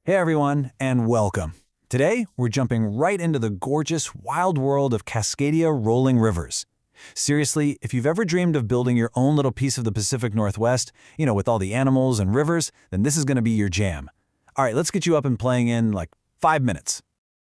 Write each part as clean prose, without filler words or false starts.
Hey everyone, and welcome. Today, we're jumping right into the gorgeous, wild world of Cascadia rolling rivers. Seriously, if you've ever dreamed of building your own little piece of the Pacific Northwest, with all the animals and rivers, then this is going to be your jam. All right, let's get you up and playing in like 5 minutes.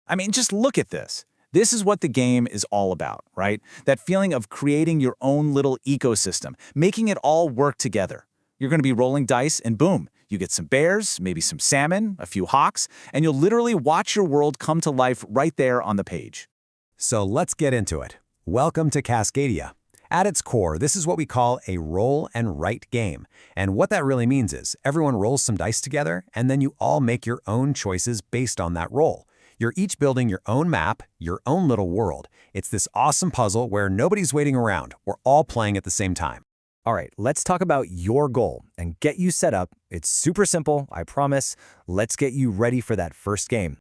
I mean, just look at this. This is what the game is all about, right? That feeling of creating your own little ecosystem, making it all work together. You're going to be rolling dice and boom, you get some bears, maybe some salmon, a few hawks, and you'll literally watch your world come to life right there on the page. So let's get into it. Welcome to Cascadia. At its core, this is what we call a roll and write game. And what that really means is everyone rolls some dice together, and then you all make your own choices based on that roll. You're each building your own map, your own little world. It's this awesome puzzle where nobody's waiting around. We're all playing at the same time. All right, let's talk about your goal and get you set up. It's super simple, I promise. Let's get you ready for that first game.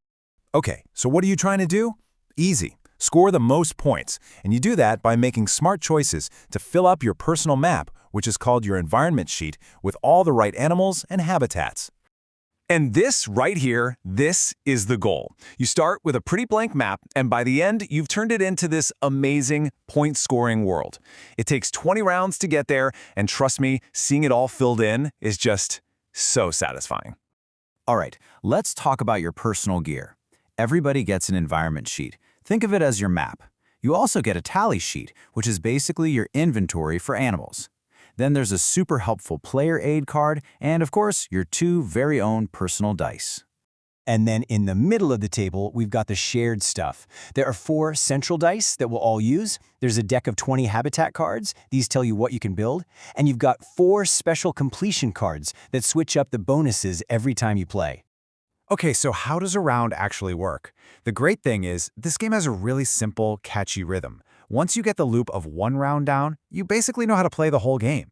Okay, so what are you trying to do? Easy. Score the most points, and you do that by making smart choices to fill up your personal map, which is called your environment sheet, with all the right animals and habitats. And this right here, this is the goal. You start with a pretty blank map, and by the end, you've turned it into this amazing point-scoring world. It takes 20 rounds to get there, and trust me, seeing it all filled in is just so satisfying. All right, let's talk about your personal gear. Everybody gets an environment sheet. Think of it as your map. You also get a tally sheet, which is basically your inventory for animals. Then there's a super helpful player aid card, and of course, your 2 very own personal dice. And then in the middle of the table, we've got the shared stuff. There are 4 central dice that we'll all use. There's a deck of 20 habitat cards. These tell you what you can build. And you've got 4 special completion cards that switch up the bonuses every time you play. Okay, so how does a round actually work? The great thing is, this game has a really simple, catchy rhythm. Once you get the loop of 1 round down, you basically know how to play the whole game.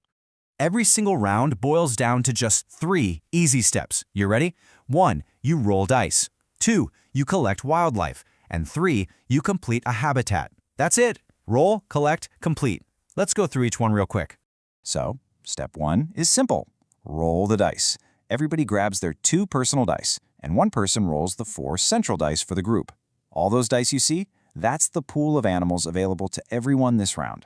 Every single round boils down to just 3 easy steps. You ready? 1, you roll dice. 2, you collect wildlife. And 3, you complete a habitat. That's it. Roll, collect, complete. Let's go through each one real quick. So, step 1 is simple. Roll the dice. Everybody grabs their 2 personal dice, and one person rolls the 4 central dice for the group. All those dice you see, that's the pool of animals available to everyone this round.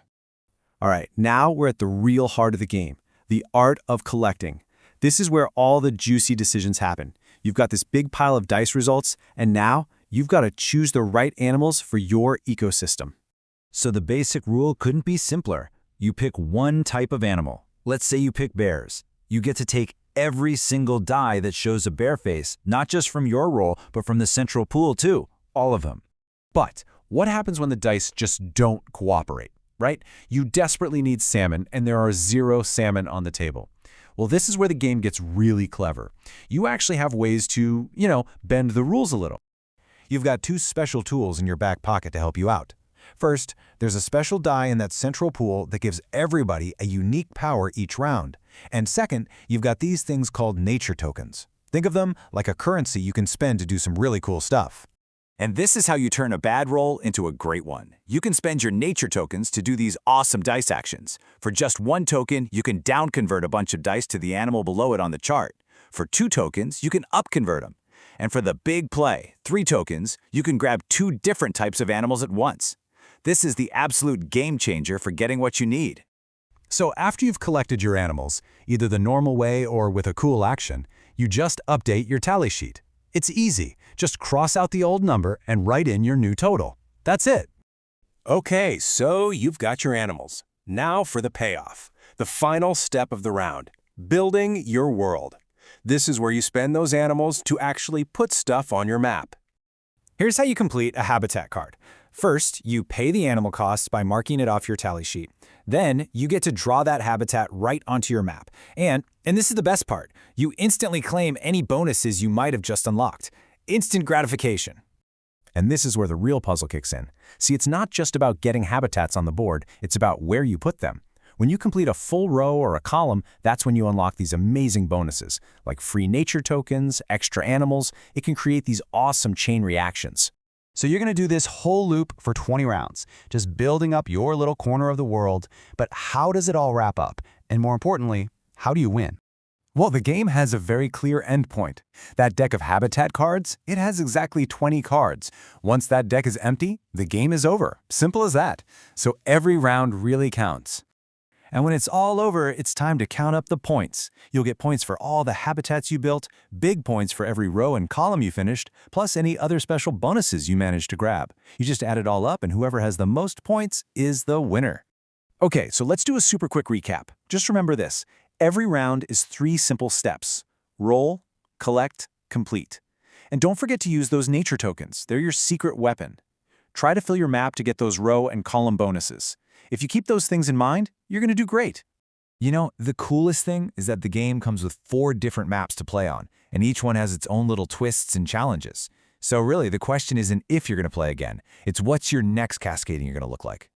All right, now we're at the real heart of the game, the art of collecting. This is where all the juicy decisions happen. You've got this big pile of dice results, and now you've got to choose the right animals for your ecosystem. So the basic rule couldn't be simpler. You pick one type of animal. Let's say you pick bears. You get to take every single die that shows a bear face, not just from your roll, but from the central pool too, all of them. But what happens when the dice just don't cooperate, right? You desperately need salmon, and there are 0 salmon on the table. Well, this is where the game gets really clever. You actually have ways to, bend the rules a little. You've got 2 special tools in your back pocket to help you out. First, there's a special die in that central pool that gives everybody a unique power each round. And second, you've got these things called nature tokens. Think of them like a currency you can spend to do some really cool stuff. And this is how you turn a bad roll into a great one. You can spend your nature tokens to do these awesome dice actions. For just 1 token, you can down-convert a bunch of dice to the animal below it on the chart. For 2 tokens, you can up-convert them. And for the big play, 3 tokens, you can grab 2 different types of animals at once. This is the absolute game changer for getting what you need. So after you've collected your animals, either the normal way or with a cool action, you just update your tally sheet. It's easy. Just cross out the old number and write in your new total. That's it. Okay, so you've got your animals. Now for the payoff. The final step of the round. Building your world. This is where you spend those animals to actually put stuff on your map. Here's how you complete a habitat card. First, you pay the animal costs by marking it off your tally sheet. Then, you get to draw that habitat right onto your map. And this is the best part, you instantly claim any bonuses you might have just unlocked. Instant gratification. And this is where the real puzzle kicks in. See, it's not just about getting habitats on the board, it's about where you put them. When you complete a full row or a column, that's when you unlock these amazing bonuses, like free nature tokens, extra animals. It can create these awesome chain reactions. So you're going to do this whole loop for 20 rounds, just building up your little corner of the world. But how does it all wrap up? And more importantly, how do you win? Well, the game has a very clear endpoint. That deck of habitat cards, it has exactly 20 cards. Once that deck is empty, the game is over. Simple as that. So every round really counts. And when it's all over, it's time to count up the points. You'll get points for all the habitats you built, big points for every row and column you finished, plus any other special bonuses you managed to grab. You just add it all up, and whoever has the most points is the winner. Okay, so let's do a super quick recap. Just remember this. Every round is 3 simple steps. Roll, collect, complete. And don't forget to use those nature tokens. They're your secret weapon. Try to fill your map to get those row and column bonuses. If you keep those things in mind, you're going to do great. You know, the coolest thing is that the game comes with 4 different maps to play on, and each one has its own little twists and challenges. So really, the question isn't if you're going to play again, it's what's your next Cascadia you're going to look like.